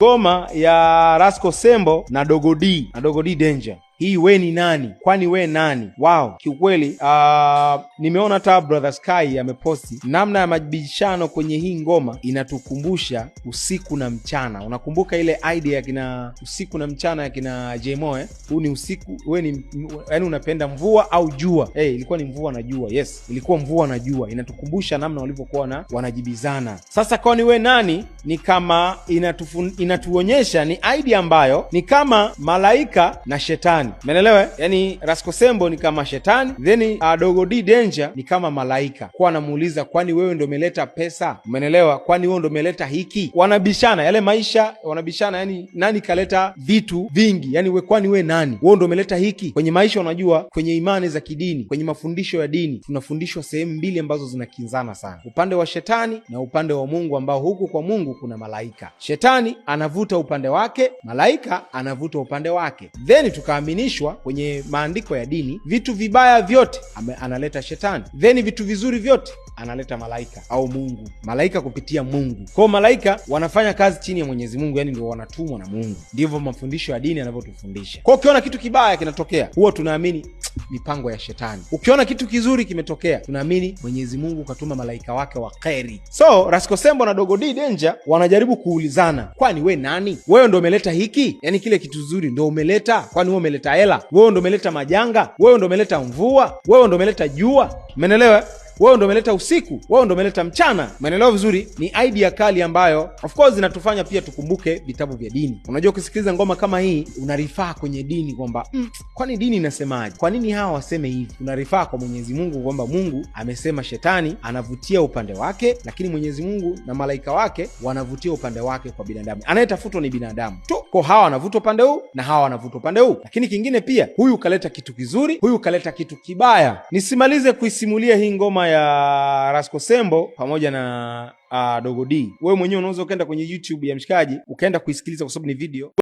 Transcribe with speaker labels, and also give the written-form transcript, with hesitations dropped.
Speaker 1: Ngoma ya Rasco Sembo na Dogo D Danger. Hii we ni nani? Kwani we nani? Wow, kiukweli nimeona hata Brother Sky ameposti namna ya majibishano kwenye hii ngoma, inatukumbusha usiku na mchana. Unakumbuka ile idea ya kina usiku na mchana ya kina Jmo Huu ni usiku, we ni yani unapenda mvua au jua? Ilikuwa ni mvua na jua. Yes, ilikuwa mvua na jua. Inatukumbusha namna walivyokuwa wanajibizana. Sasa kwani we nani ni kama inatuonyesha ni idea ambayo ni kama malaika na shetani. Umeelewa? Yani Rasco Sembo ni kama shetani, then Dogo D Danger ni kama malaika. Kwa anamuuliza, kwani wewe ndio umeleta pesa? Umeelewa? Kwani wewe ndio umeleta hiki? Wanabishana yale maisha, wanabishana yani nani kaleta vitu vingi? Yani kwani wewe nani? Wewe ndio umeleta hiki? Kwenye maisha, unajua kwenye imani za kidini, kwenye mafundisho ya dini, tunafundishwa sehemu mbili ambazo zinakinzana sana. Upande wa shetani na upande wa Mungu, ambao huku kwa Mungu kuna malaika. Shetani anavuta upande wake, malaika anavuta upande wake. Then tukaaminishwa kwenye maandiko ya dini, vitu vibaya vyote analeta shetani, then vitu vizuri vyote analeta malaika au Mungu. Malaika kupitia Mungu. Kwa malaika wanafanya kazi chini ya Mwenyezi Mungu, yani ndio wanatumwa na Mungu. Ndivyo mafundisho ya dini yanavyotufundisha. Kwa ukiona kitu kibaya kinatokea, huwa tunaamini mipango ya shetani. Ukiona kitu kizuri kimetokea, tunaamini Mwenyezi Mungu katuma malaika wake wa kheri. So Rasco Sembo na Dogo D Danger wanajaribu kuulizana, kwani we nani? Wewe ndio umeleta hiki? Yani kile kitu kizuri ndio umeleta? Kwani wewe umeleta hela? Wewe ndio umeleta majanga? Wewe ndio umeleta mvua? Wewe ndio umeleta jua? Umeelewa? Wewe ndio umeleta usiku? Wewe ndio umeleta mchana? Umeelewa vizuri? Ni idea kali ambayo of course inatufanya pia tukumbuke vitabu vya dini. Unajua, ukisikiliza ngoma kama hii unarifaa kwenye dini kwamba kwani dini inasemaje? Kwa nini hawa waseme hivi? Unarifaa kwa Mwenyezi Mungu kwamba Mungu amesema shetani anavutia upande wake, lakini Mwenyezi Mungu na malaika wake wanavutia upande wake kwa binadamu. Anayetafutwa ni binadamu tu. Kwa hawa wanavuta upande huu na hawa wanavuta upande huu. Lakini kingine pia, huyu kaleta kitu kizuri, huyu kaleta kitu kibaya. Nisimalize kuisimulia hii ngoma ya Rasco Sembo pamoja na Dogo D. Wewe mwenyewe unaweza ukaenda kwenye YouTube ya mshikaji ukaenda kuisikiliza kwa sababu ni video.